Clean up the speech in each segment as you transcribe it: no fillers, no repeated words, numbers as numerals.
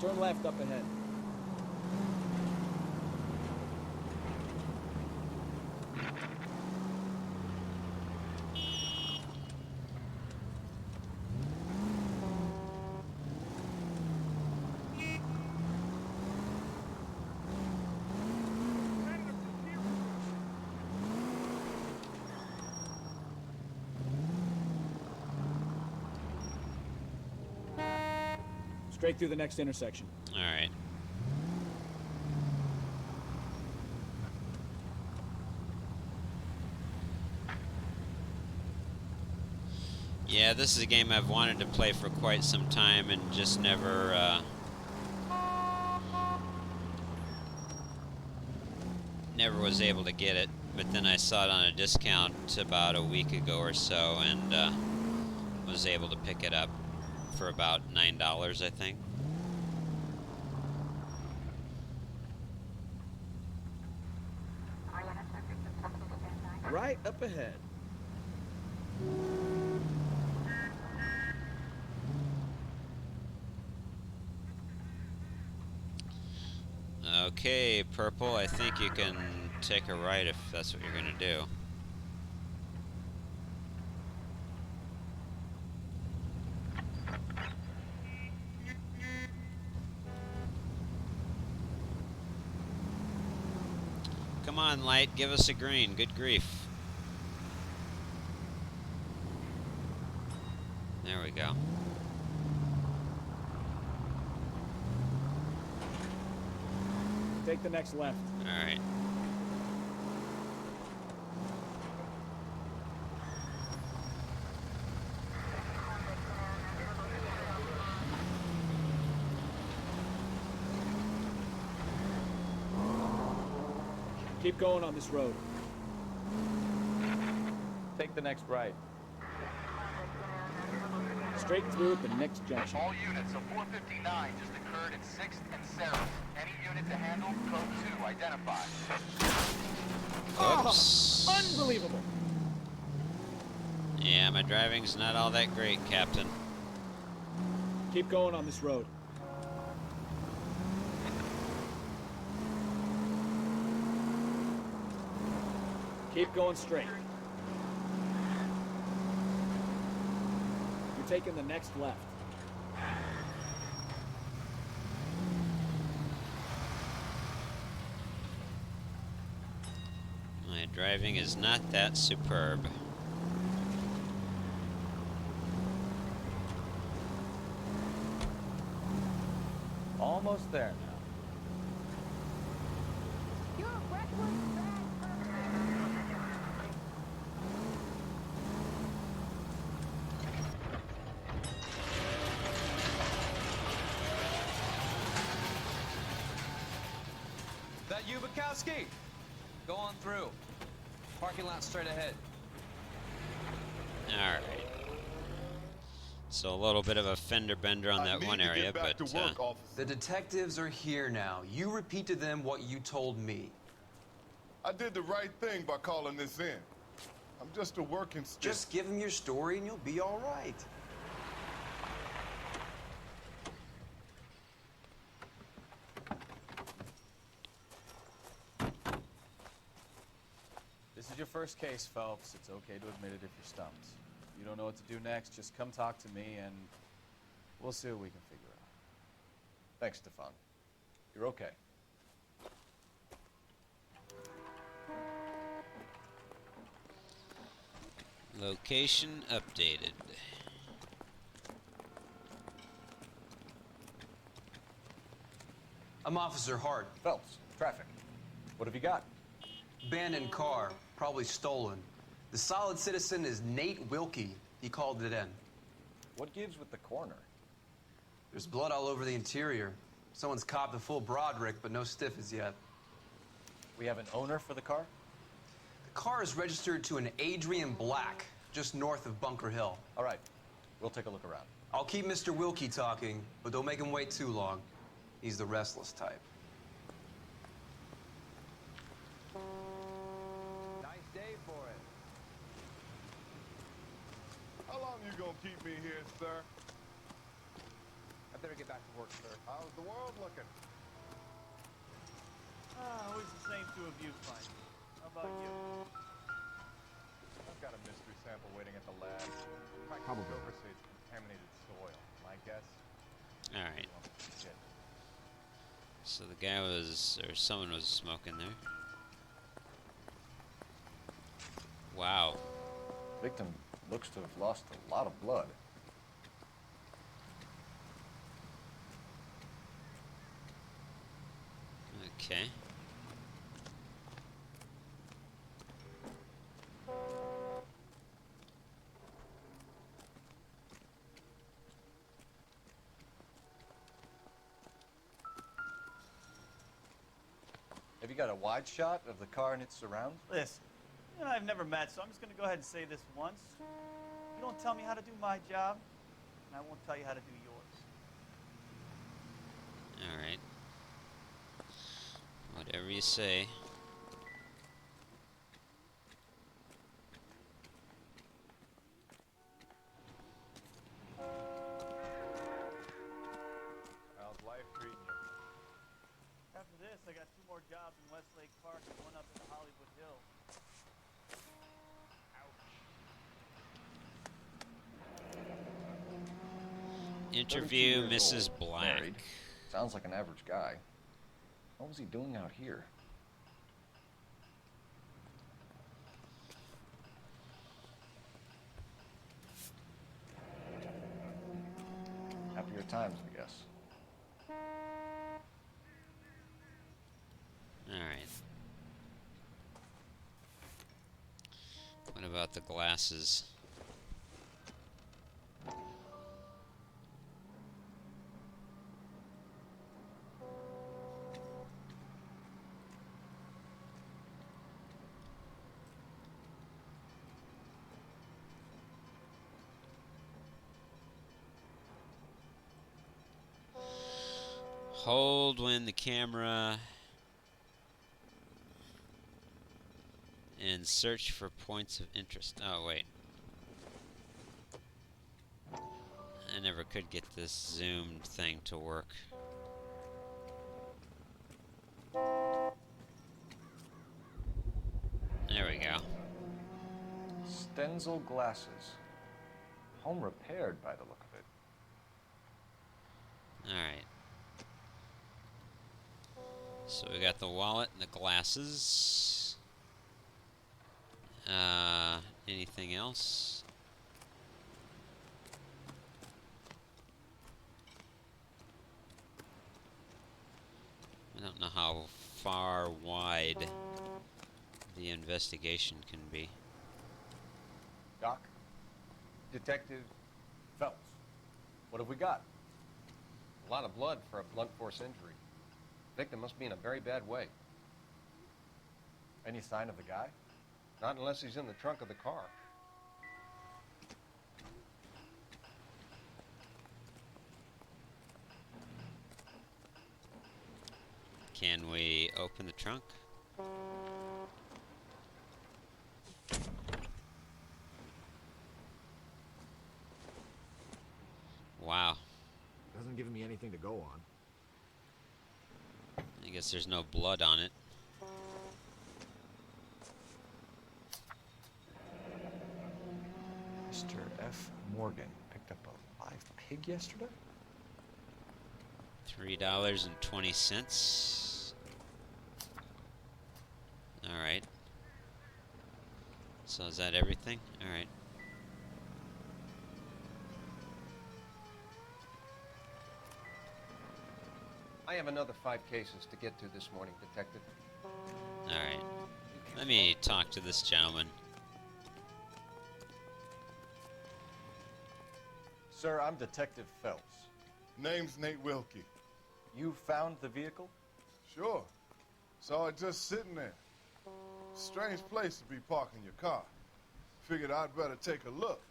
Turn left up ahead. Straight through the next intersection. All right. Yeah, this is a game I've wanted to play for quite some time and just never was able to get it. But then I saw it on a discount about a week ago or so and was able to pick it up for about $9, I think. Right up ahead. Okay, Purple, I think you can take a right if that's what you're gonna do. Come on, Light, give us a green. Good grief. There we go. Take the next left. All right. Keep going on this road. Take the next right. Straight through at the next junction. All units, a 459 just occurred in 6th and 7th. Any unit to handle, code 2, identified. Oops. Oh, unbelievable. Yeah, my driving's not all that great, Captain. Keep going on this road. Keep going straight. You're taking the next left. My driving is not that superb. Almost there now. You're a reckless bad person. That you, Bukowski? Go on through. Parking lot straight ahead. All right. So a little bit of a fender bender on that one area, but the detectives are here now. You repeat to them what you told me. I did the right thing by calling this in. I'm just a working stick. Just give them your story and you'll be all right. This is your first case, Phelps. It's okay to admit it if you're stumped. You don't know what to do next, just come talk to me and we'll see what we can figure out. Thanks, Stefan. You're okay. location updated. I'm Officer Hart. Phelps, traffic. What have you got? Abandoned car, probably stolen. The solid citizen is Nate Wilkie. He called it in. What gives with the corner? There's blood all over the interior. Someone's copped a full Broderick, but no stiff as yet. We have an owner for the car? The car is registered to an Adrian Black, just north of Bunker Hill. All right, we'll take a look around. I'll keep Mr. Wilkie talking, but don't make him wait too long. He's the restless type. Nice day for it. How long you gonna keep me here, sir? I better get back to work, sir. How's the world looking? Always the same two of you, Frank. How about you? I've got a mystery sample waiting at the lab. Probably. Over say it's contaminated soil. My guess. Alright. Shit. So the guy was, or someone was smoking there. Wow. Victim looks to have lost a lot of blood. Okay. Have you got a wide shot of the car and its surrounds? Listen, you and I have never met, so I'm just going to go ahead and say this once. You don't tell me how to do my job, and I won't tell you how to do yours. Alright. Whatever you say. How's life treating you? After this, I got 2 more jobs in Westlake Park and 1 up in the Hollywood Hills. Interview 32 years Mrs. old, Black. married. Sounds like an average guy. What was he doing out here? Happier times, I guess. Alright. What about the glasses? Hold when the camera and search for points of interest. Oh, wait. I never could get this zoomed thing to work. There we go. Stenzel glasses. Home repaired by the look of it. Alright. So we got the wallet and the glasses. Anything else? I don't know how far wide the investigation can be. Doc? Detective Phelps. What have we got? A lot of blood for a blunt force injury. Victim must be in a very bad way. Any sign of the guy? Not unless he's in the trunk of the car. Can we open the trunk? Wow. Doesn't give me anything to go on. I guess there's no blood on it. Mr. F. Morgan picked up a live pig yesterday? $3.20. Alright. So is that everything? Alright. I have another 5 cases to get to this morning, Detective. Alright. Let me talk to this gentleman. Sir, I'm Detective Phelps. Name's Nate Wilkie. You found the vehicle? Sure. Saw it just sitting there. Strange place to be parking your car. Figured I'd better take a look.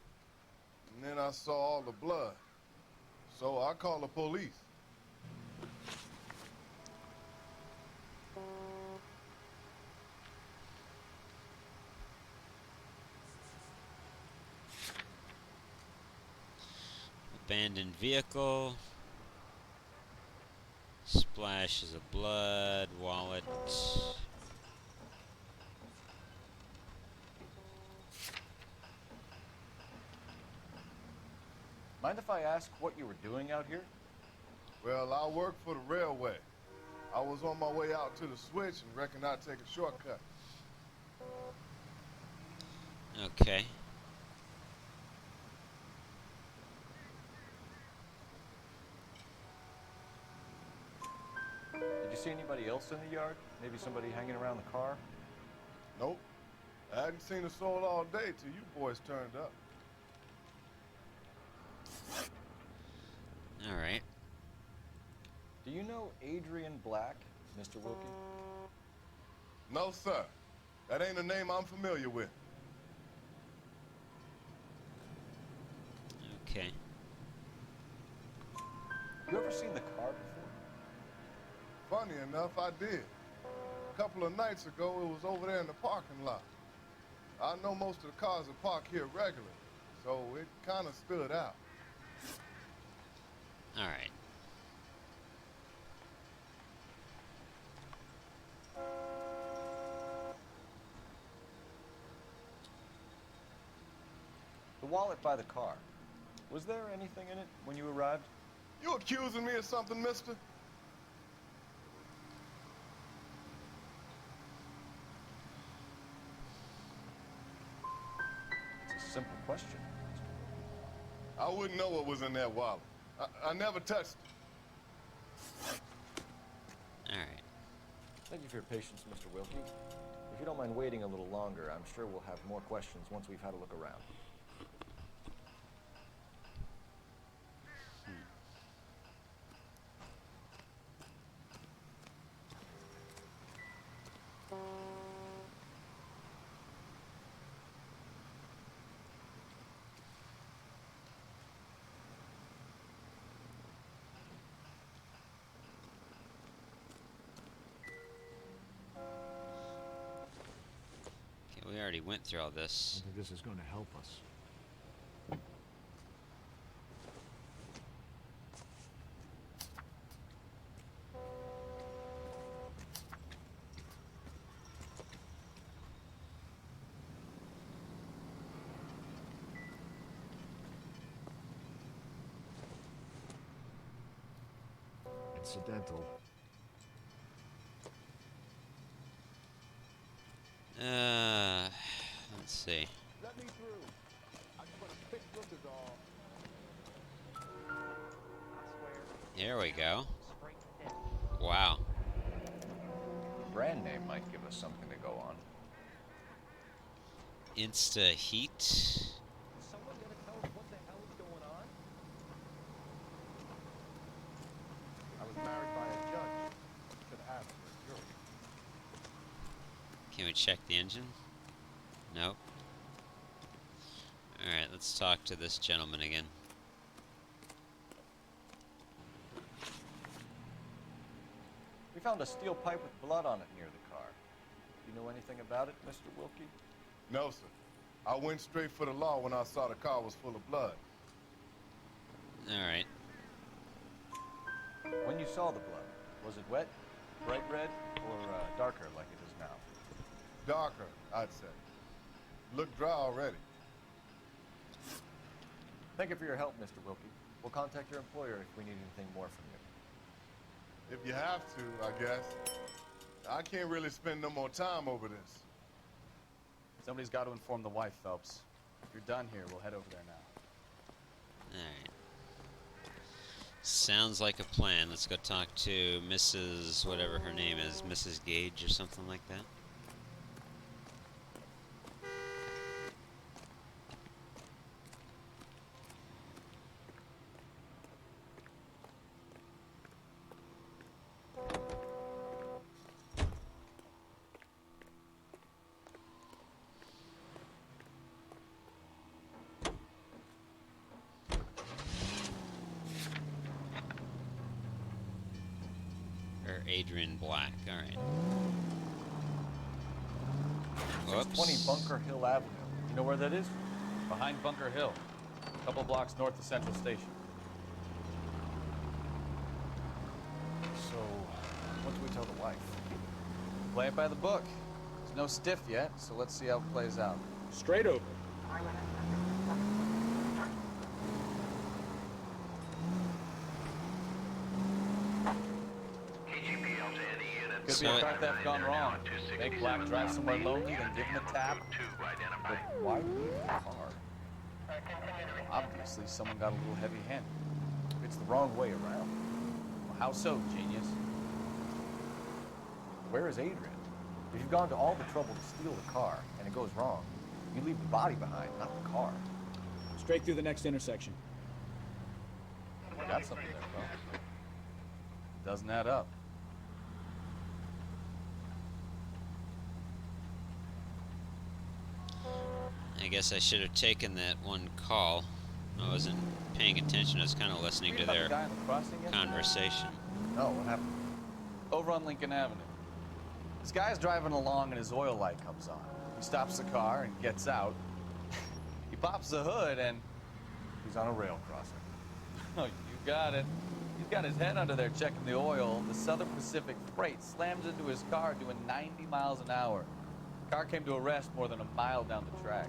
And then I saw all the blood. So I called the police. Abandoned vehicle. Splashes of blood, wallet. Mind if I ask what you were doing out here? Well, I work for the railway. I was on my way out to the switch and reckoned I'd take a shortcut. Okay. Did you see anybody else in the yard? Maybe somebody hanging around the car? Nope. I hadn't seen a soul all day till you boys turned up. Alright. Do you know Adrian Black, Mr. Wilkie? No, sir. That ain't a name I'm familiar with. Okay. You ever seen the car before? Funny enough, I did. A couple of nights ago, it was over there in the parking lot. I know most of the cars are parked here regularly, so it kind of stood out. Alright. The wallet by the car. Was there anything in it when you arrived? You accusing me of something, mister? It's a simple question. I wouldn't know what was in that wallet. I never touched it. Alright. Thank you for your patience, Mr. Wilkie. If you don't mind waiting a little longer, I'm sure we'll have more questions once we've had a look around. Okay, we already went through all I this. think this is going to help us. Incidental. Let's see. Let me through. I just want a quick look is all. Here we go. Wow. Brand name might give us something to go on. Insta Heat. Someone gonna tell us what the hell is going on? I was married by a judge. Should ask for a jury. Can we check the engine? Nope. Alright, let's talk to this gentleman again. We found a steel pipe with blood on it near the car. You know anything about it, Mr. Wilkie? No, sir. I went straight for the law when I saw the car was full of blood. Alright. When you saw the blood, was it wet, bright red, or darker like it is now? Darker, I'd say. Looked dry already. Thank you for your help, Mr. Wilkie. We'll contact your employer if we need anything more from you. If you have to, I guess. I can't really spend no more time over this. Somebody's got to inform the wife, Phelps. If you're done here, we'll head over there now. Alright. Sounds like a plan. Let's go talk to Mrs. whatever her name is. Mrs. Gage or something like that. Adrian Black. Alright. It's 20 Whoops. Bunker Hill Avenue. You know where that is? Behind Bunker Hill, a couple blocks north of Central Station. So, Play it by the book. There's no stiff yet, so let's see how it plays out. Straight open. Could be a car theft gone wrong. Make Black drive somewhere lonely, then give him a tap. But why leave the car? Obviously, someone got a little heavy-handed. It's the wrong way around. Well, how so, genius? Where is Adrian? If you've gone to all the trouble to steal the car, and it goes wrong, you leave the body behind, not the car. Straight through the next intersection. You got something there, bro. Doesn't add up. I guess I should have taken that one call. I wasn't paying attention. I was kind of listening to their Guy on the crossing yesterday? conversation. No, what happened? Over on Lincoln Avenue. This guy's driving along and his oil light comes on. He stops the car and gets out. He pops the hood and he's on a rail crossing. Oh, you got it. He's got his head under there checking the oil. The Southern Pacific Freight slams into his car doing 90 miles an hour. The car came to a rest more than a mile down the track.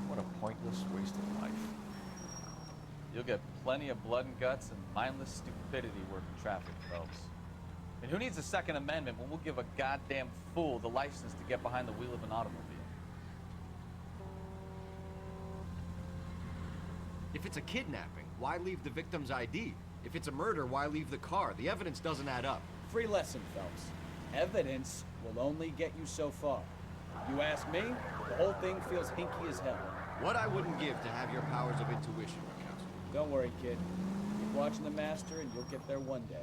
What a pointless waste of life. You'll get plenty of blood and guts and mindless stupidity working traffic, folks. And who needs a Second Amendment when we'll give a goddamn fool the license to get behind the wheel of an automobile? If it's a kidnapping, why leave the victim's ID? If it's a murder, why leave the car? The evidence doesn't add up. Free lesson, Phelps. Evidence will only get you so far. You ask me, the whole thing feels hinky as hell. What I wouldn't give to have your powers of intuition, Rakowski. Don't worry, kid. Keep watching the master and you'll get there one day.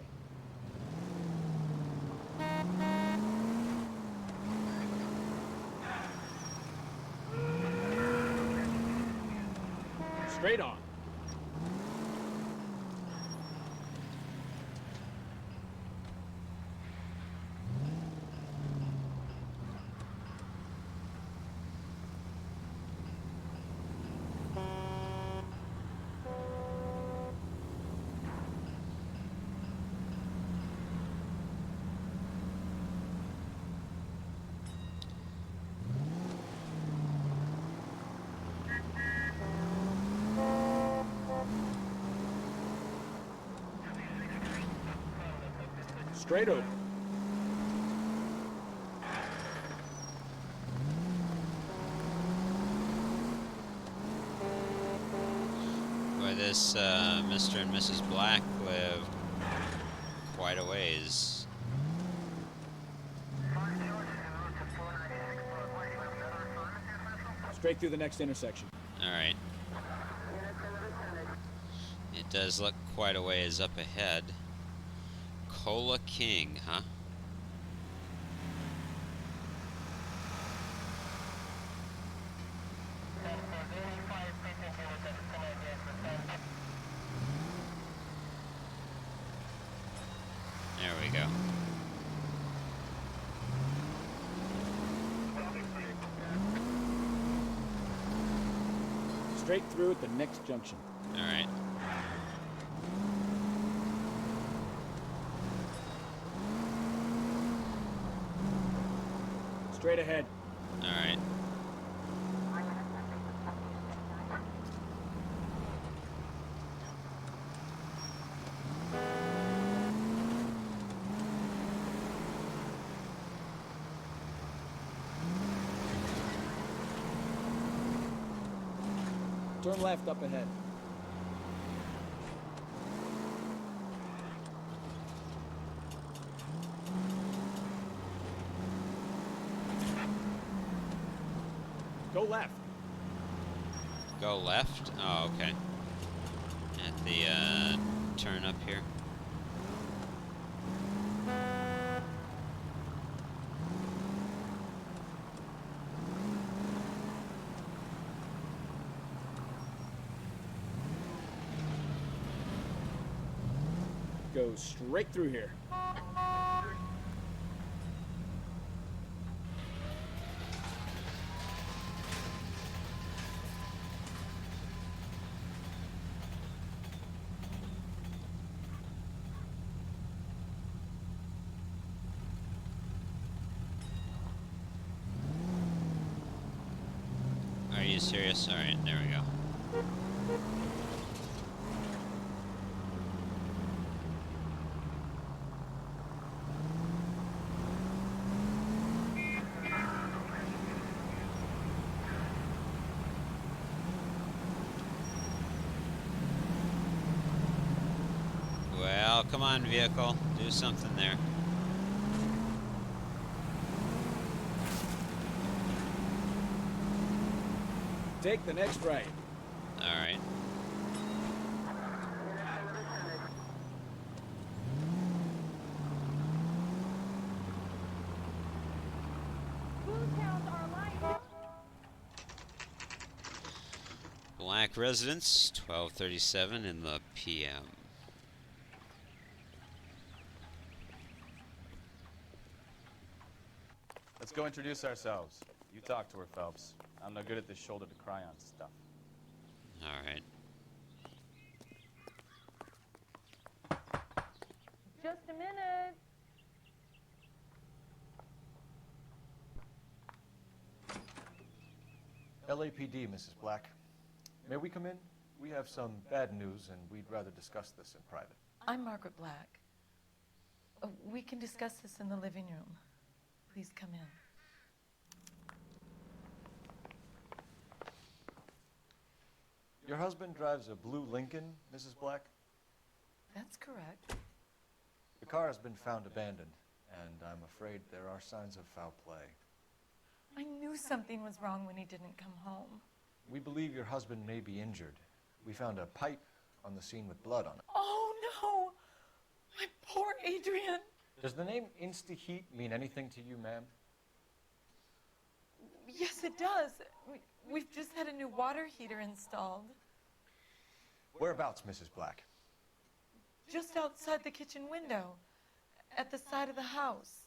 Straight on. Straight open. Boy, this Mr. and Mrs. Black live quite a ways. Straight through the next intersection. Alright. It does look quite a ways up ahead. Cola King, huh? There we go. Straight through at the next junction. Alright. Straight ahead. Alright. Turn left up ahead. Go left. Go left? Oh, okay. At the turn up here. Go straight through here. you serious? Alright, there we go. Well, come on, vehicle. Do something there. Take the next right. Alright. Food counts are light. Black residence, 12:37 in the PM. Let's go introduce ourselves. You talk to her, Phelps. I'm no good at this shoulder to cry on stuff. Alright. Just a minute. LAPD, Mrs. Black. May we come in? We have some bad news, and we'd rather discuss this in private. I'm Margaret Black. We can discuss this in the living room. Please come in. Your husband drives a blue Lincoln, Mrs. Black? That's correct. The car has been found abandoned, and I'm afraid there are signs of foul play. I knew something was wrong when he didn't come home. We believe your husband may be injured. We found a pipe on the scene with blood on it. Oh, no! My poor Adrian! Does the name Insta-Heat mean anything to you, ma'am? Yes, it does. We've just had a new water heater installed. Whereabouts, Mrs. Black? Just outside the kitchen window, at the side of the house.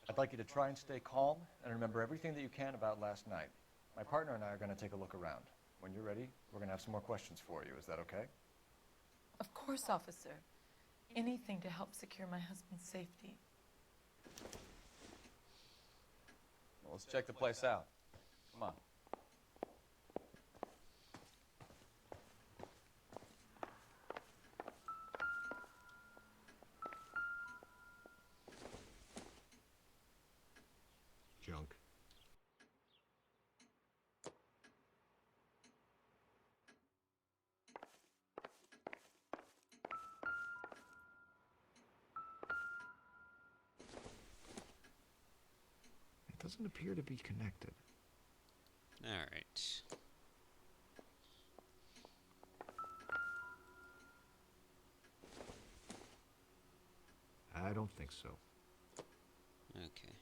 I'd like you to try and stay calm and remember everything that you can about last night. My partner and I are going to take a look around. When you're ready, we're going to have some more questions for you. Is that okay? Of course, officer. Anything to help secure my husband's safety. Well, let's check the place out. Come on. Junk. It doesn't appear to be connected. Alright. I don't think so. Okay.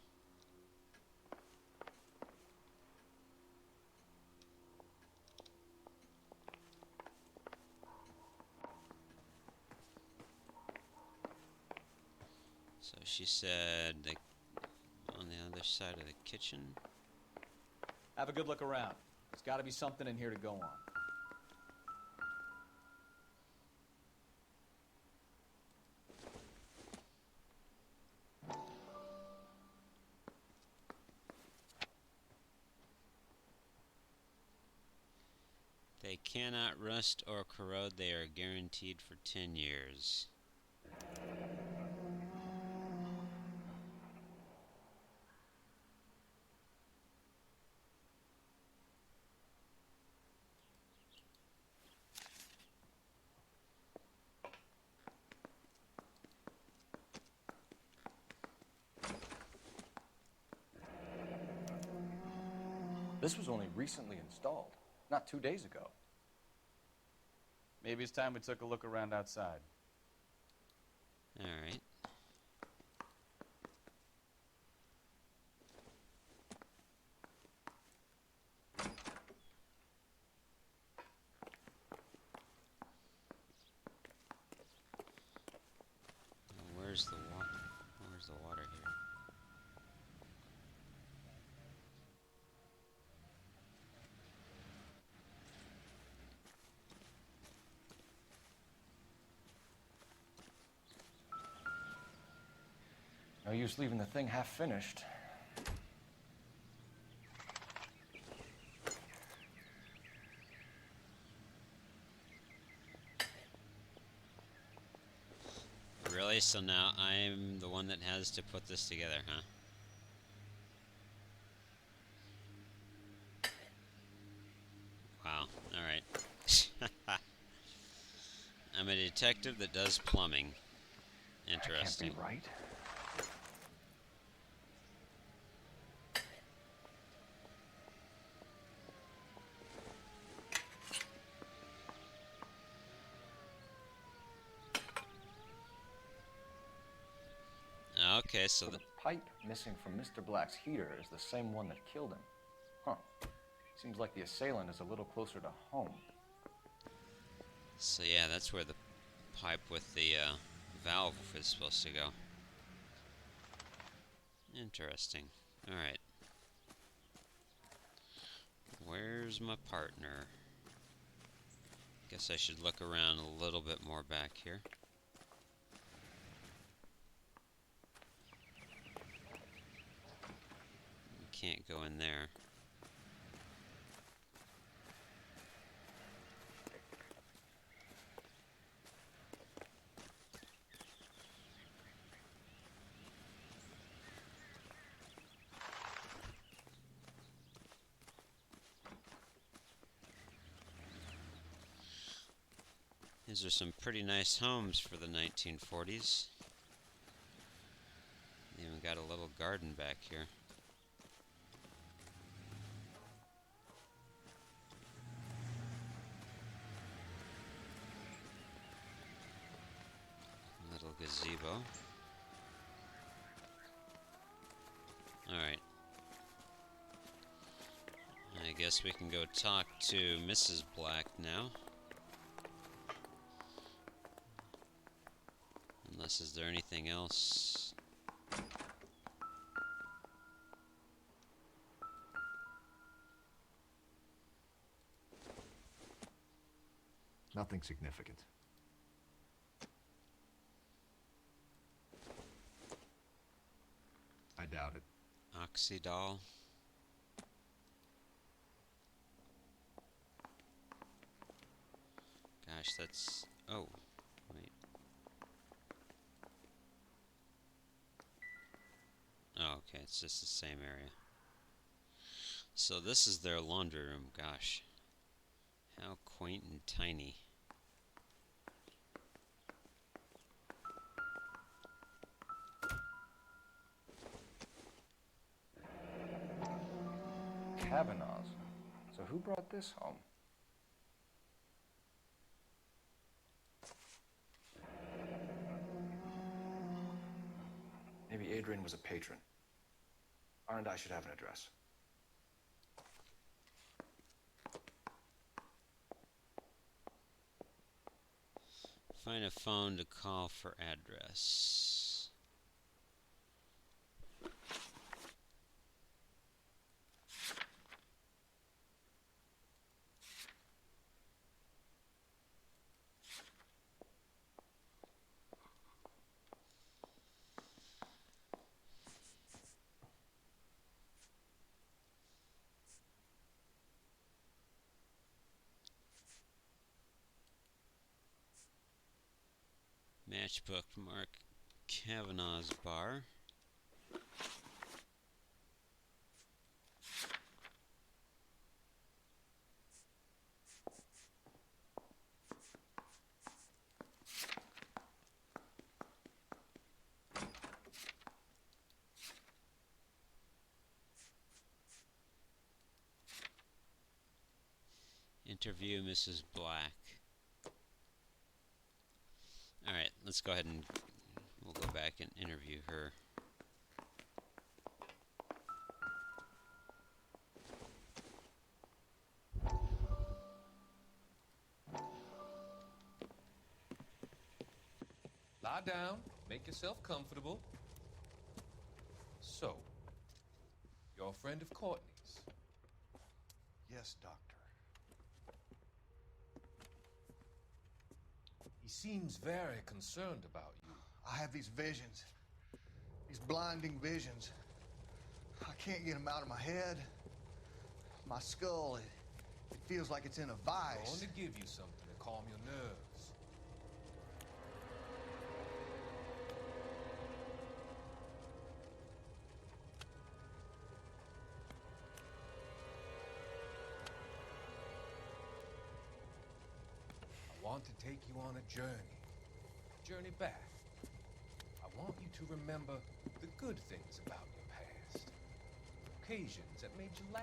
So she said on the other side of the kitchen. Have a good look around. There's got to be something in here to go on. They cannot rust or corrode. They are guaranteed for 10 years. This was only recently installed, not 2 days ago. Maybe it's time we took a look around outside. Alright. Where's the water? Where's the water here? No use leaving the thing half finished. Really? So now I'm the one that has to put this together, huh? Wow. Alright. I'm a detective that does plumbing. Interesting. That can't be right. Okay, so The pipe missing from Mr. Black's heater is the same one that killed him. Huh. Seems like the assailant is a little closer to home. So yeah, that's where the pipe with the valve is supposed to go. Interesting. Alright. Where's my partner? Guess I should look around a little bit more back here. Can't go in there. These are some pretty nice homes for the 1940s. Even got a little garden back here. Little gazebo. Alright. I guess we can go talk to Mrs. Black now. Unless, is there anything else? Nothing significant. I doubt it. Oxydol. Gosh, that's... Oh, wait. Oh, okay, it's just the same area. So this is their laundry room, gosh. How quaint and tiny. Kavanaugh's. So who brought this home? Maybe Adrian was a patron. R&I should have an address. Find a phone to call for address. Matchbook Mark Kavanaugh's bar. Interview Mrs. Black. Alright, let's go ahead and we'll go back and interview her. Lie down, make yourself comfortable. So, you're a friend of Courtney's? Yes, Doctor. He seems very concerned about you. I have these visions. These blinding visions. I can't get them out of my head. My skull, it feels like it's in a vice. I'm going to give you something to calm your nerves. want to take you on a journey back. I want you to remember the good things about your past, occasions that made you laugh,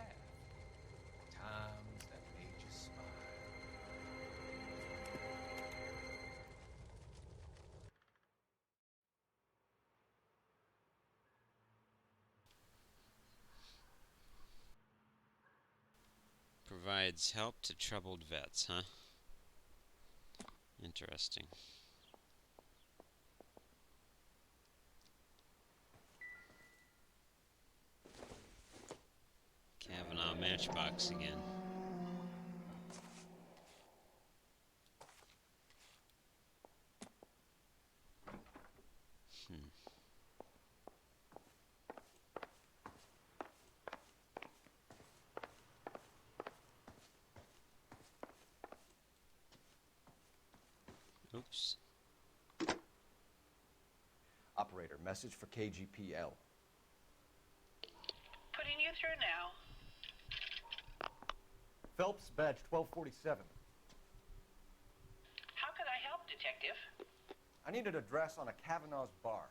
times that made you smile. Provides help to troubled vets, huh? Interesting. Kavanaugh matchbox again. Oops. Operator, message for KGPL. Putting you through now. Phelps, badge 1247. How could I help, Detective? I need an address on a Kavanaugh's bar.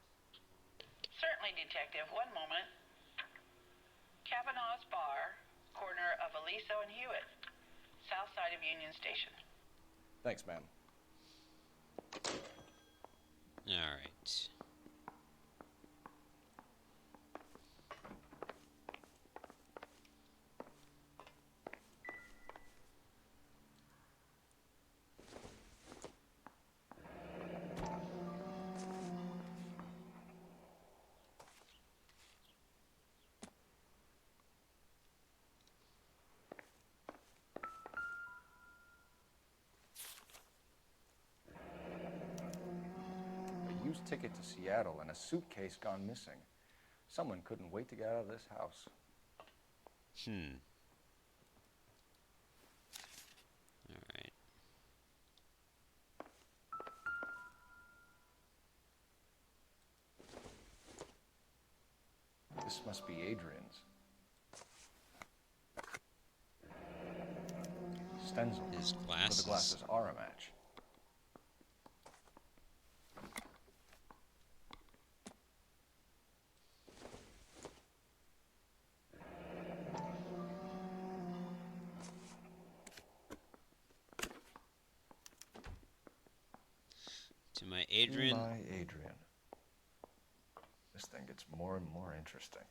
Certainly, Detective. One moment. Kavanaugh's Bar, corner of Aliso and Hewitt, south side of Union Station. Thanks, ma'am. All right. A used ticket to Seattle and a suitcase gone missing. Someone couldn't wait to get out of this house. All right. This must be Adrian's. Stenzel. His So glasses. the glasses are a match. To my Adrian. To my Adrian. This thing gets more and more interesting.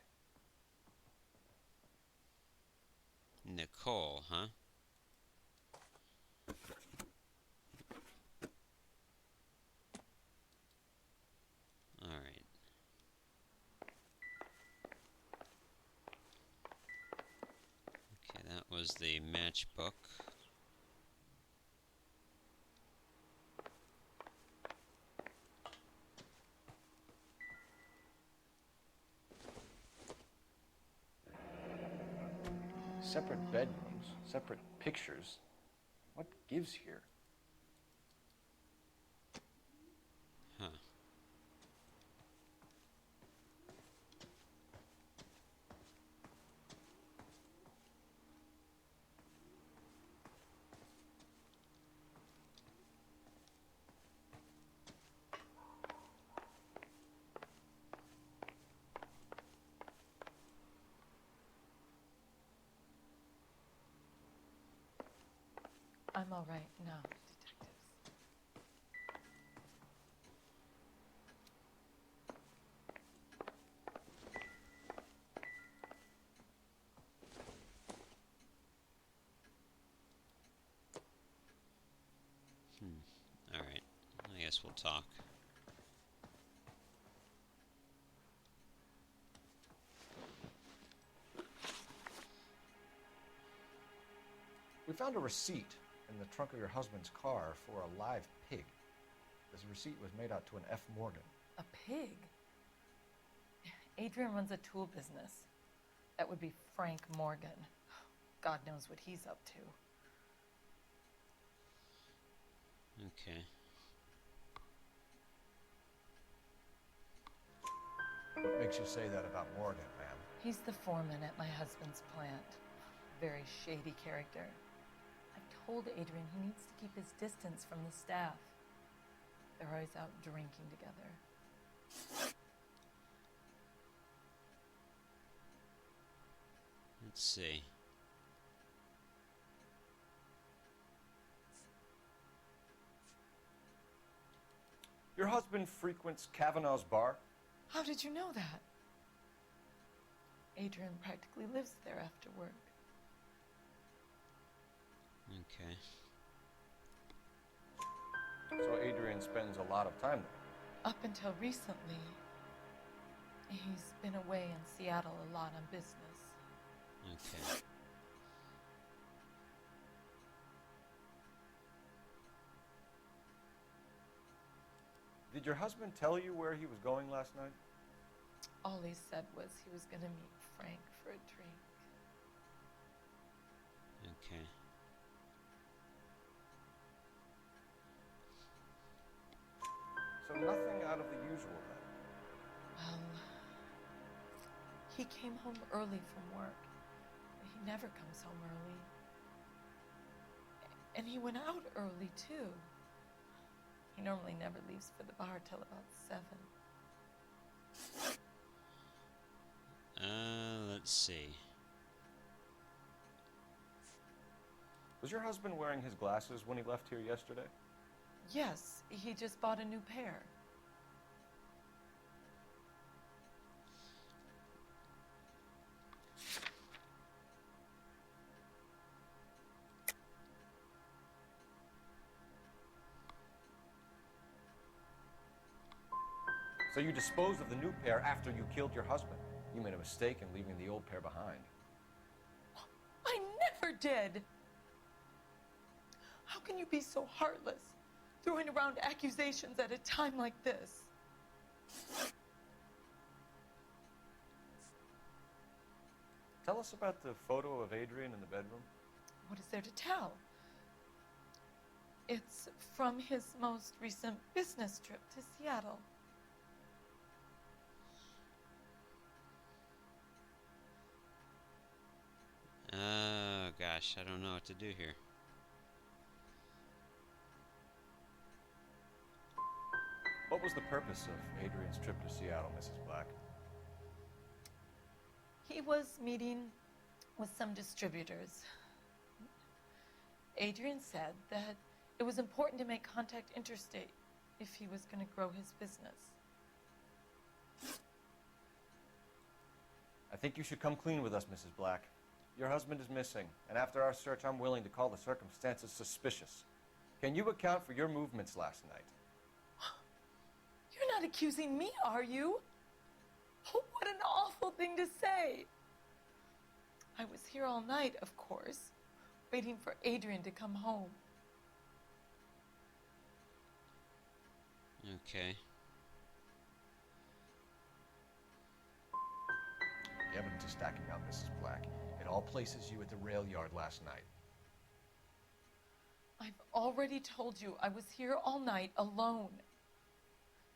Nicole, huh? All right. Okay, that was the matchbook. Separate bedrooms, separate pictures. What gives here? Huh. I'm all right now, detectives. All right. I guess we'll talk. We found a receipt in the trunk of your husband's car for a live pig. This receipt was made out to an F. Morgan. A pig? Adrian runs a tool business. That would be Frank Morgan. God knows what he's up to. Okay. What makes you say that about Morgan, ma'am? He's the foreman at my husband's plant. Very shady character. I've told Adrian he needs to keep his distance from the staff. They're always out drinking together. Let's see. Your husband frequents Kavanaugh's bar? How did you know that? Adrian practically lives there after work. Okay. So Adrian spends a lot of time there? Up until recently, he's been away in Seattle a lot on business. Okay. Did your husband tell you where he was going last night? All he said was he was going to meet Frank for a drink. Okay. So nothing out of the usual then? Well, he came home early from work. He never comes home early. And he went out early, too. He normally never leaves for the bar till about 7. Let's see. Was your husband wearing his glasses when he left here yesterday? Yes, he just bought a new pair. So you disposed of the new pair after you killed your husband. You made a mistake in leaving the old pair behind. I never did! How can you be so heartless, throwing around accusations at a time like this? Tell us about the photo of Adrian in the bedroom. What is there to tell? It's from his most recent business trip to Seattle. Oh, gosh, I don't know what to do here. What was the purpose of Adrian's trip to Seattle, Mrs. Black? He was meeting with some distributors. Adrian said that it was important to make contact interstate if he was going to grow his business. I think you should come clean with us, Mrs. Black. Your husband is missing, and after our search, I'm willing to call the circumstances suspicious. Can you account for your movements last night? You're not accusing me, are you? Oh, what an awful thing to say. I was here all night, of course, waiting for Adrian to come home. Okay. The evidence is stacking up, Mrs. Black. It all places you at the rail yard last night. I've already told you I was here all night alone.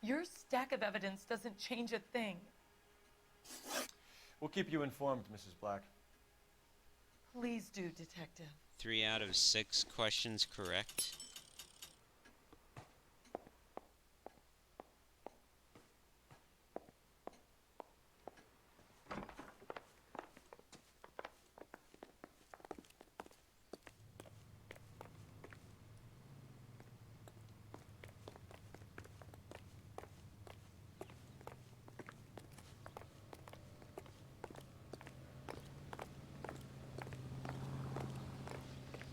Your stack of evidence doesn't change a thing. We'll keep you informed, Mrs. Black. Please do, Detective. 3 out of 6 questions correct.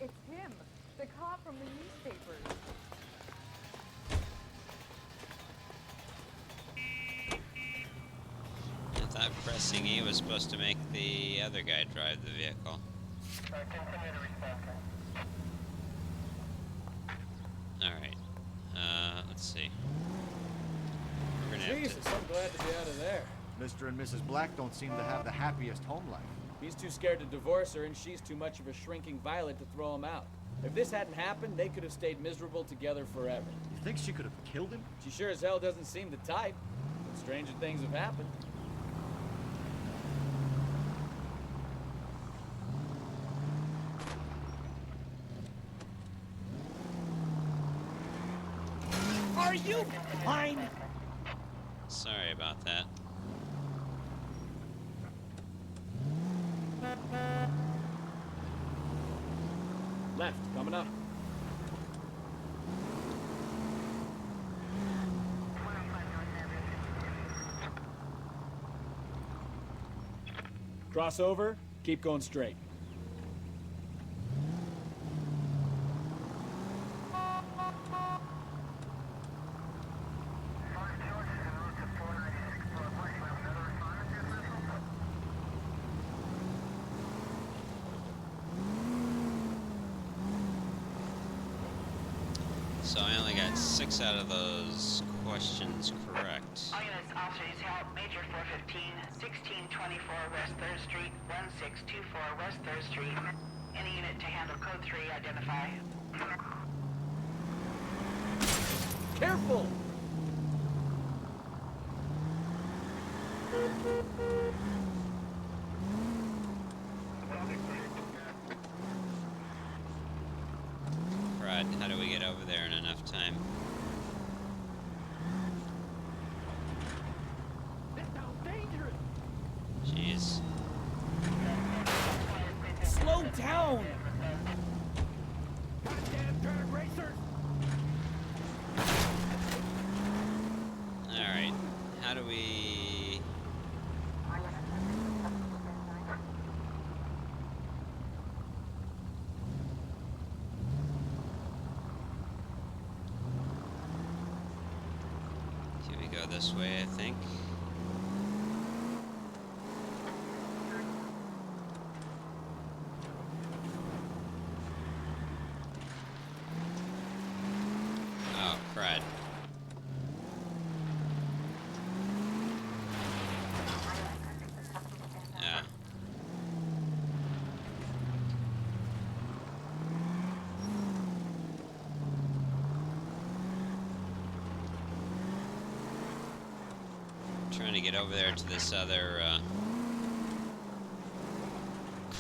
It's him, the cop from the newspapers. I thought pressing E was supposed to make the other guy drive the vehicle. Alright. Let's see. We're gonna have Jesus, I'm glad to be out of there. Mr. and Mrs. Black don't seem to have the happiest home life. He's too scared to divorce her, and she's too much of a shrinking violet to throw him out. If this hadn't happened, they could have stayed miserable together forever. You think she could have killed him? She sure as hell doesn't seem the type. But stranger things have happened. Are you blind? Sorry about that. Left, coming up. Cross over, keep going straight. So I only got 6 out of those questions correct. All units, officers help. Major 415, 1624 West 3rd Street, 1624 West 3rd Street. Any unit to handle code 3, identify. Careful! Crud, how do we get over there in enough time? Jeez. Slow down! Goddamn drag racers! Alright, how do we... Here we go this way, I think. Oh, crud. Yeah. Trying to get over there to this other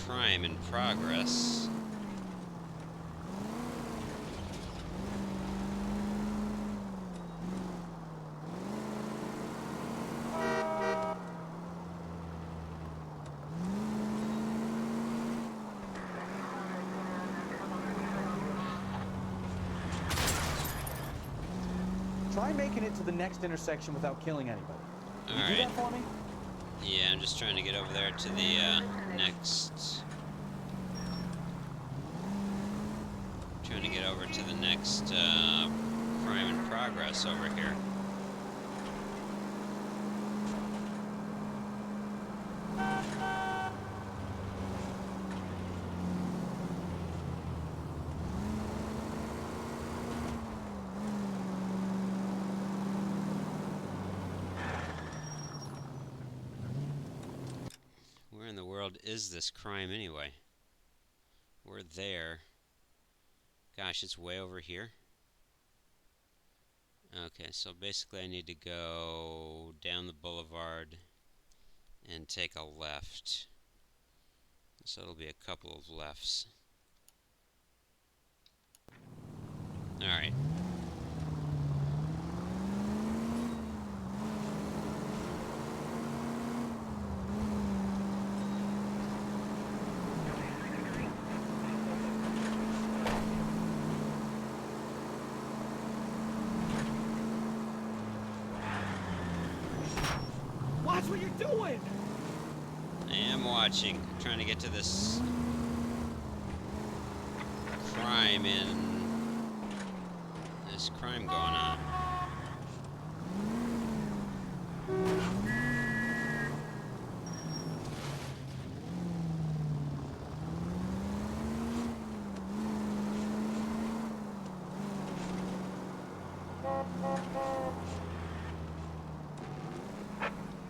crime in progress. Try making it to the next intersection without killing anybody. Can you do that for me? Yeah, I'm just trying to get over there to the next... Trying to get over to the next crime in progress over here. Where in the world is this crime anyway? We're there. Gosh, it's way over here. Okay, so basically I need to go down the boulevard and take a left. So it'll be a couple of lefts. Alright. Watch what you're doing! I am watching. I'm trying to get to this crime going on.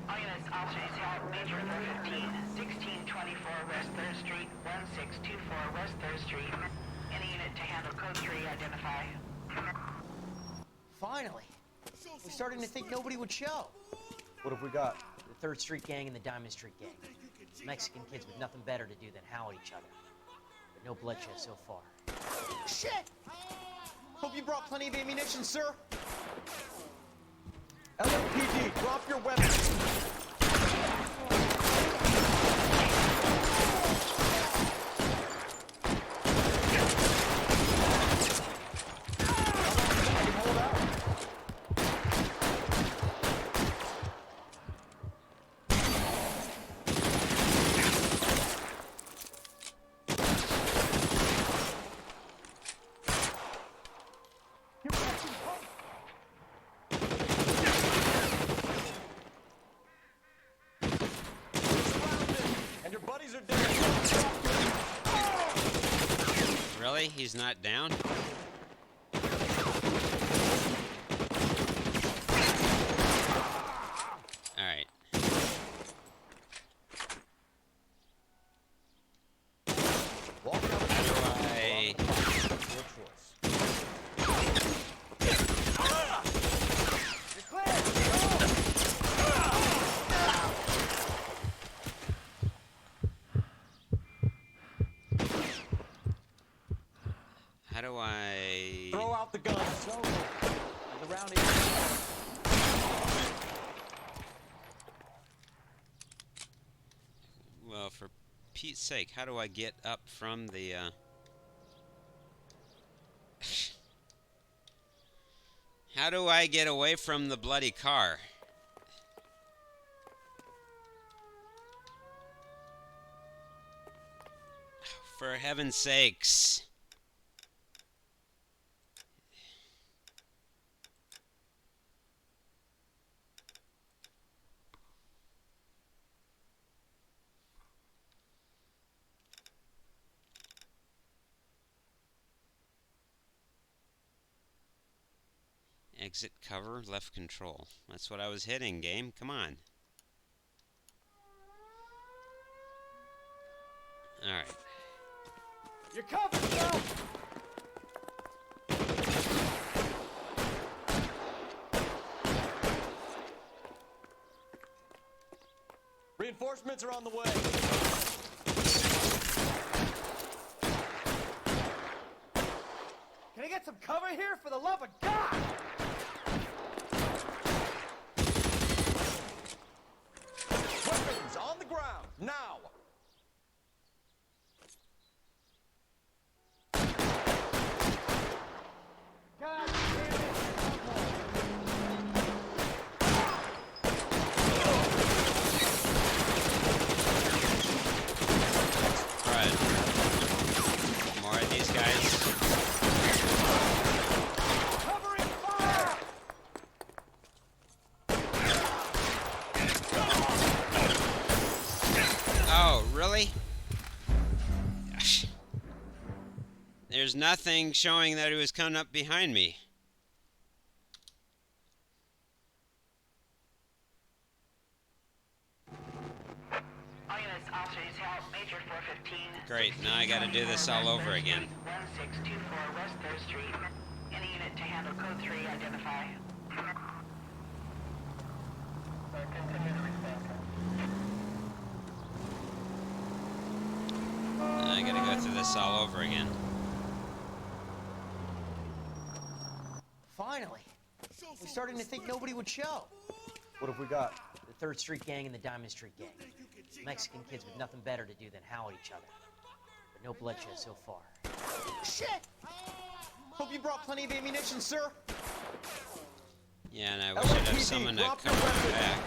All units, officers help. Major 415, 1624 West 3rd Street, 1624 West 3rd Street. Any unit to handle code 3, identify. Finally. We're starting to think nobody would show. What have we got? The 3rd Street Gang and the Diamond Street Gang. Mexican kids with nothing better to do than howl at each other. But no bloodshed so far. Shit! Hope you brought plenty of ammunition, sir. LAPD, drop your weapons. Really? He's not down? Alright. How do I... Throw out the gun. The round is... Well, for Pete's sake, how do I get up from the, How do I get away from the bloody car? For heaven's sakes. Exit cover, left control. That's what I was hitting, game. Come on. Alright. You're covered, Joe! Reinforcements are on the way. Can I get some cover here, for the love of God? Weapons on the ground, now! God damn it! Alright. More of these guys. Covering fire! Oh, really? Gosh. There's nothing showing that he was coming up behind me. All units, officers, help. Major 415. Great, now I gotta do this all over again. 1624 West 3rd Street. Any unit to handle code 3, identify. I gotta go through this all over again. Finally. We're starting to think nobody would show. What have we got? The 3rd Street Gang and the Diamond Street Gang. Mexican kids with nothing better to do than howl at each other. But no bloodshed so far. Shit! Hope you brought plenty of ammunition, sir. Yeah, and I wish I'd have someone to cover my back.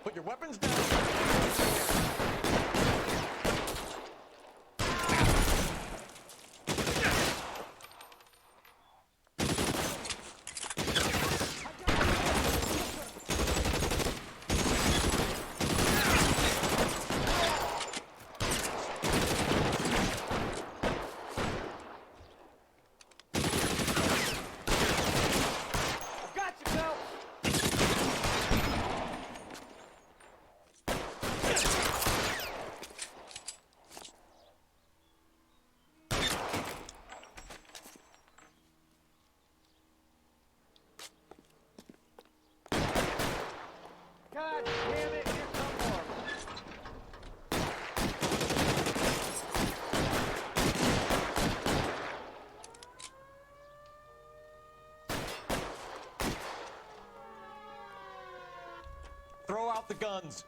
Put your weapons down. Throw out the guns.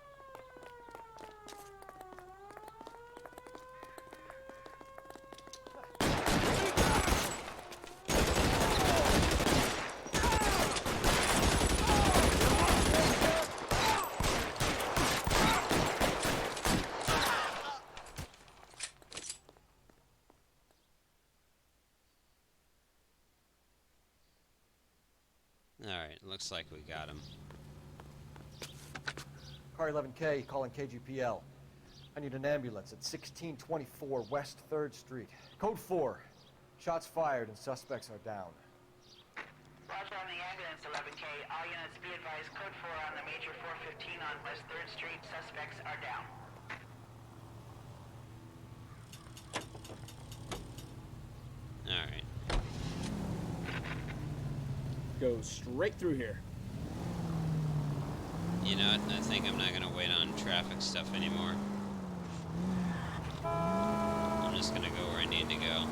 Alright, looks like we got him. Car 11K calling KGPL. I need an ambulance at 1624 West 3rd Street. Code 4. Shots fired and suspects are down. Roger on the ambulance, 11K. All units be advised, code 4 on the major 415 on West 3rd Street. Suspects are down. Alright. Go straight through here. You know what? I think I'm not gonna wait on traffic stuff anymore. I'm just gonna go where I need to go.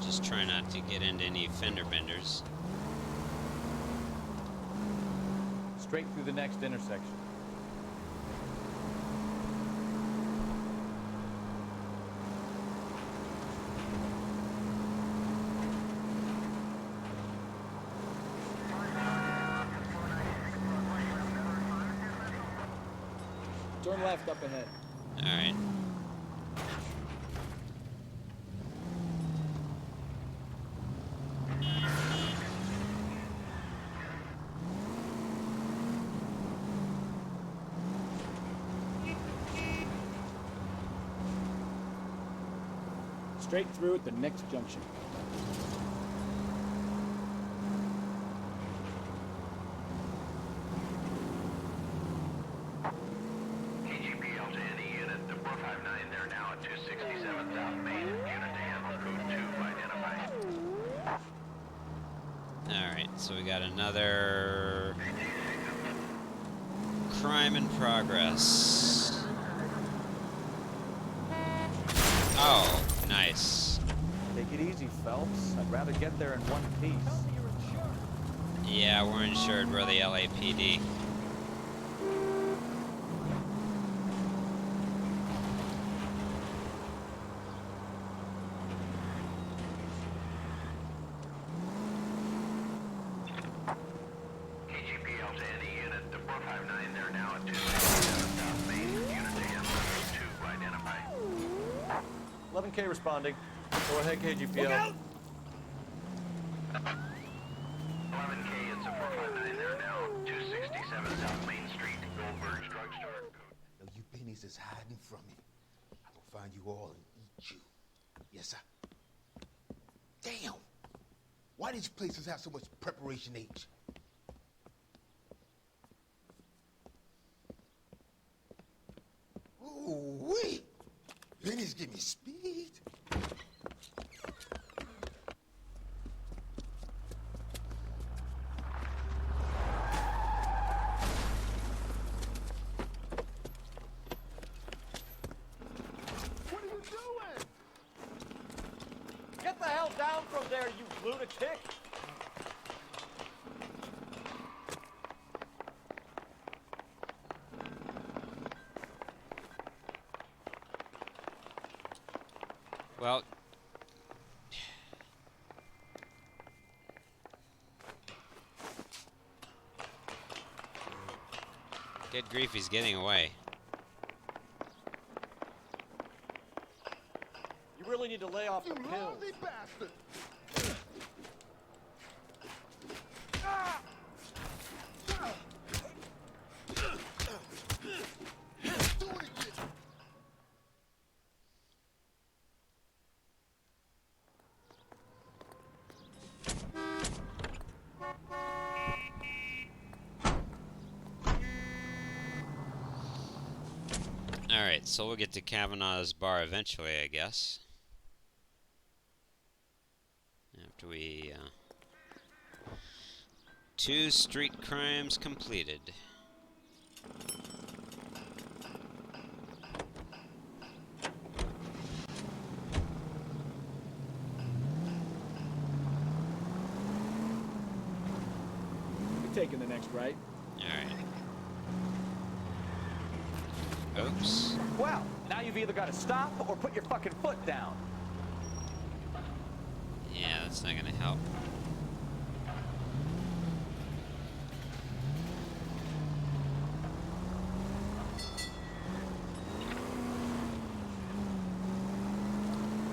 Just try not to get into any fender benders. Straight through the next intersection. Turn left up ahead. Alright. Straight through at the next junction. KGPL to any unit. The 459, they're now at 267 South Main. Unit to handle code 2 identified. Alright, so we got another crime in progress. Oh, nice. Take it easy, Phelps. I'd rather get there in one piece. Yeah, we're insured. We're the LAPD. KGPL to any unit. The 459, they're now at 267 South Main. Unit to handle code 2 identified. 11K responding. Go ahead, KGPL. 11K, it's a 459, they're now 267 South Main Street, Goldberg's Drugstore. Now you pennies is hiding from me. I will find you all and eat you. Yes, sir. Damn! Why these places have so much preparation H? Ooh, wee! Pennies give me speed. What are you doing? Get the hell down from there, you lunatic! Well, good grief, he's getting away. You really need to lay off the pills. Lousy bastard! Alright, so we'll get to Kavanaugh's bar eventually, I guess. After we, 2 street crimes completed. taking the next right. Alright. Oops. Well, now you've either got to stop or put your fucking foot down. Yeah, that's not gonna help.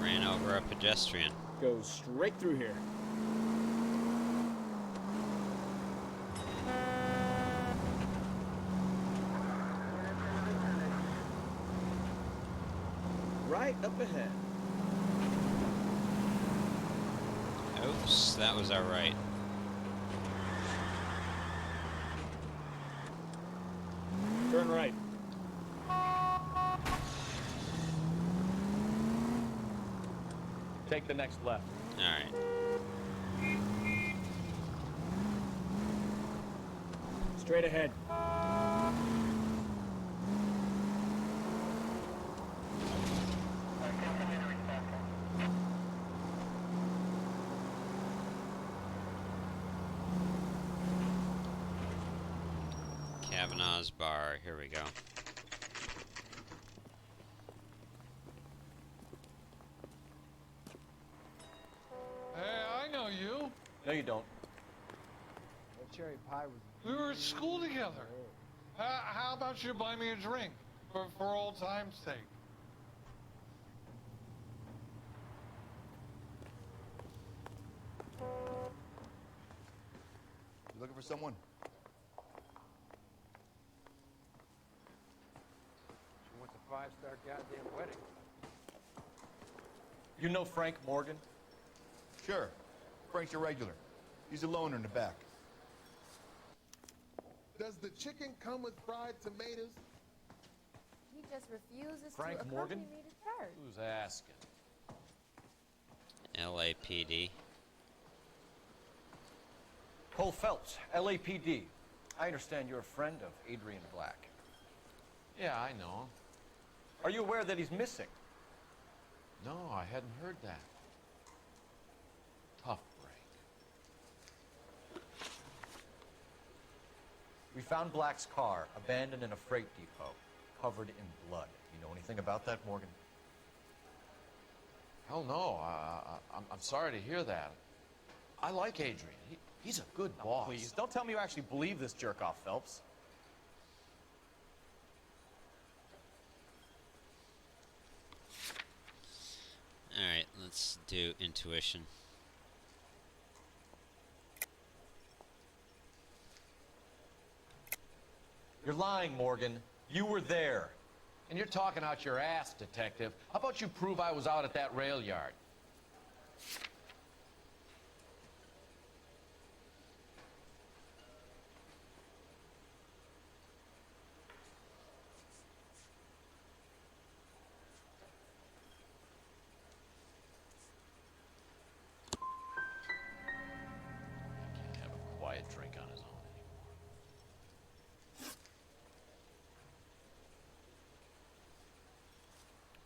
Ran over a pedestrian. Goes straight through here. Right up ahead. Oops, that was our right. Turn right. Take the next left. Alright. Straight ahead. Kavanaugh's Bar. Here we go. Hey, I know you. No, you don't. That cherry pie was... We were at school together. How about you buy me a drink for old time's sake? You looking for someone? She wants a 5-star goddamn wedding. You know Frank Morgan? Sure. Frank's a regular. He's a loner in the back. Does the chicken come with fried tomatoes? He just refuses Frank to Morgan? accompany me to church. Who's asking? LAPD. Cole Phelps, LAPD. I understand you're a friend of Adrian Black. Yeah, I know him. Are you aware that he's missing? No, I hadn't heard that. Tough break. We found Black's car abandoned in a freight depot, covered in blood. You know anything about that, Morgan? Hell no. I'm sorry to hear that. I like Adrian. He's a good boss. Please, don't tell me you actually believe this jerk-off, Phelps. Alright, let's do intuition. You're lying, Morgan. You were there. And you're talking out your ass, detective. How about you prove I was out at that rail yard? Can't have a quiet drink on his own anymore.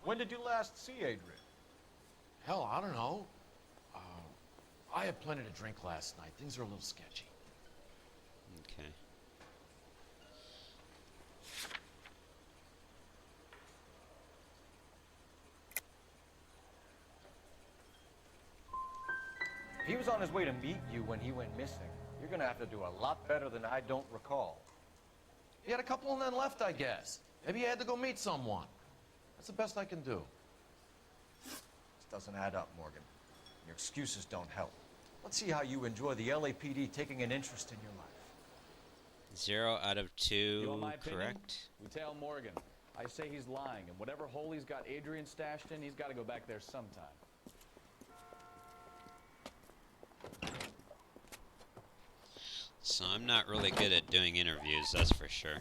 When did you last see Adrian? Hell, I don't know. I had plenty to drink last night. Things are a little sketchy. Okay. If he was on his way to meet you when he went missing, you're gonna have to do a lot better than I don't recall. He had a couple and then left, I guess. Maybe he had to go meet someone. That's the best I can do. This doesn't add up, Morgan. Your excuses don't help. Let's see how you enjoy the LAPD taking an interest in your life. 0 out of 2, You want my opinion? correct? We tell Morgan. I say he's lying, and whatever hole he's got Adrian stashed in, he's got to go back there sometime. So I'm not really good at doing interviews, that's for sure.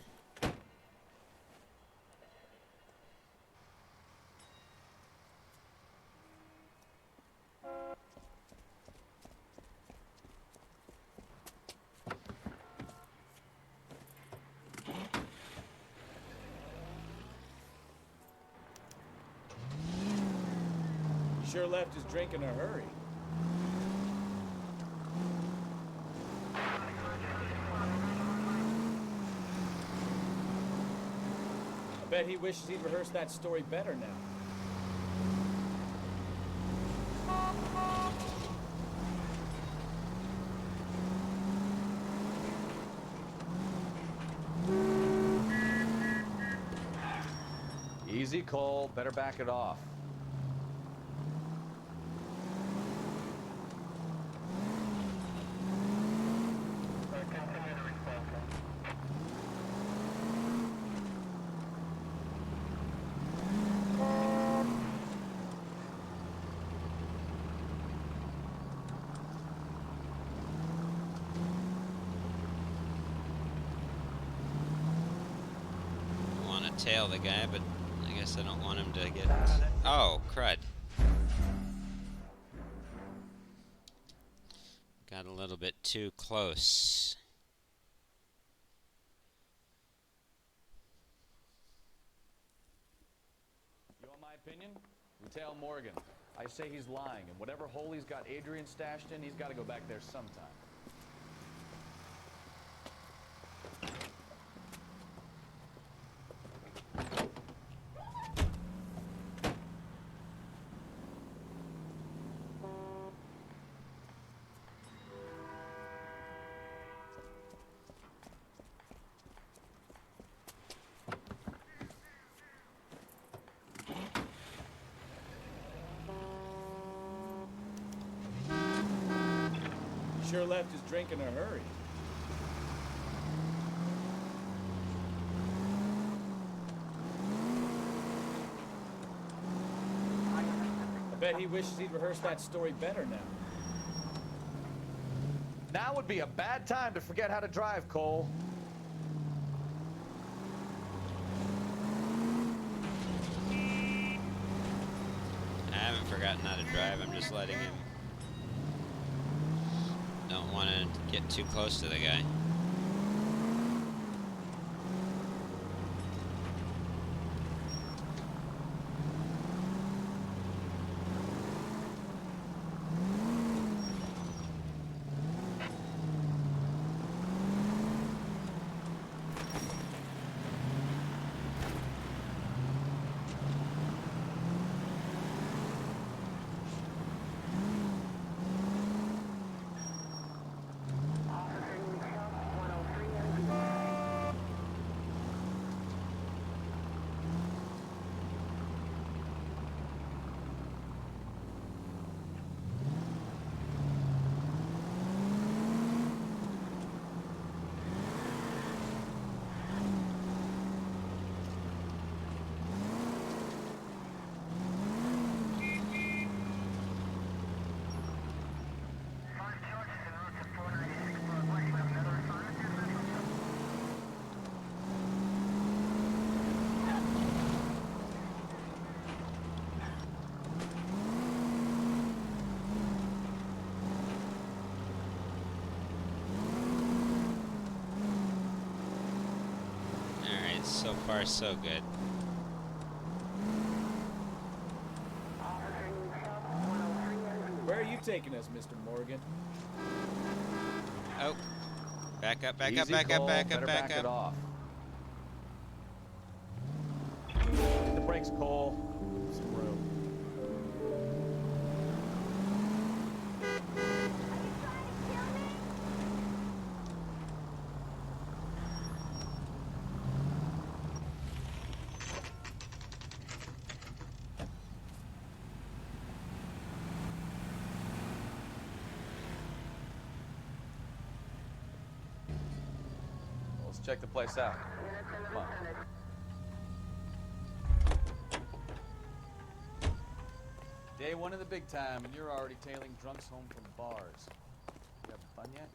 He sure left his drink in a hurry. I bet he wishes he'd rehearsed that story better now. Easy, Cole. Better back it off. I want to tail the guy, but I guess I don't want him to get... Oh, crud. Got a little bit too close. You want my opinion? We tail Morgan. I say he's lying, and whatever hole he's got Adrian stashed in, he's got to go back there sometime. Sure left his drink in a hurry. I bet he wishes he'd rehearsed that story better now. Now would be a bad time to forget how to drive, Cole. I haven't forgotten how to drive. I'm just letting him... Don't want to get too close to the guy. So far, so good. Where are you taking us, Mr. Morgan? Oh. Back up, back Easy, up, back Cole. up, back Better up, back back up. it off. Hit the brakes, Cole. Some room. Let's check the place out. Come on. Day one of the big time, and you're already tailing drunks home from bars. You having fun yet?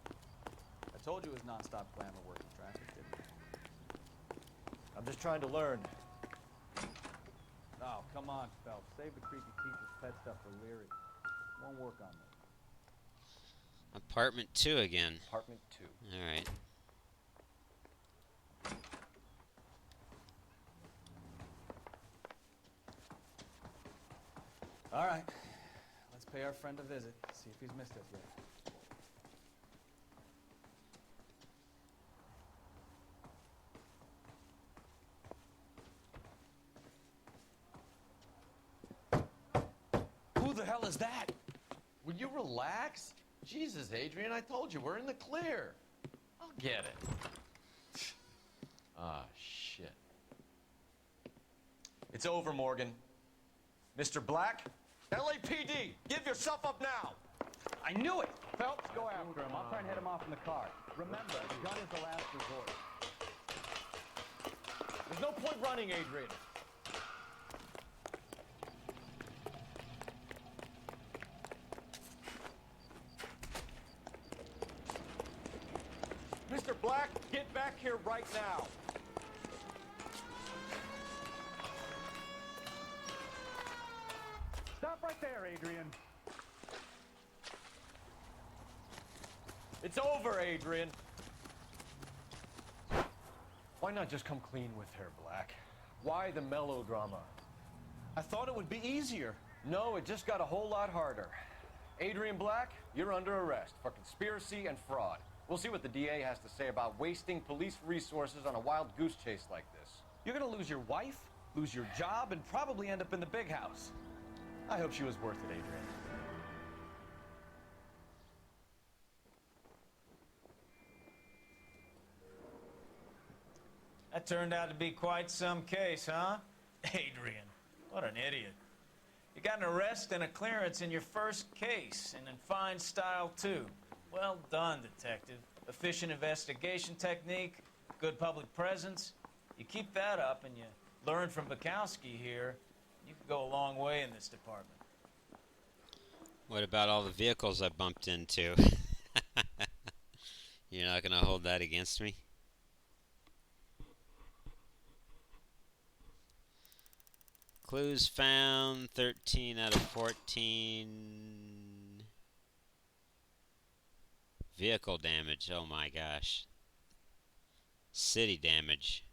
I told you it was non-stop glamour working traffic, didn't I? I'm just trying to learn. Oh, come on, Phelps. Save the creepy teacher's pet stuff for Leary. Won't work on me. Apartment 2 again. Apartment 2. Alright. All right. Let's pay our friend a visit. See if he's missed us yet. hell is that? Will you relax? Jesus, Adrian, I told you, we're in the clear. I'll get it. Ah, shit. It's over, Morgan. Mr. Black? LAPD, give yourself up now! I knew it! Phelps, go after him. I'll try and head him off in the car. Remember, the gun is the last resort. There's no point running, Adrian. Mr. Black, get back here right now. Stop right there, Adrian. It's over, Adrian. Why not just come clean with her, Black? Why the melodrama? I thought it would be easier. No, it just got a whole lot harder. Adrian Black, you're under arrest for conspiracy and fraud. We'll see what the DA has to say about wasting police resources on a wild goose chase like this. You're gonna lose your wife, lose your job, and probably end up in the big house. I hope she was worth it, Adrian. That turned out to be quite some case, huh? Adrian, what an idiot. You got an arrest and a clearance in your first case, and in fine style, too. Well done, detective. Efficient investigation technique, good public presence. You keep that up and you learn from Bukowski here, you can go a long way in this department. What about all the vehicles I bumped into? You're not gonna hold that against me? Clues found, 13 out of 14. Vehicle damage, oh my gosh. City damage.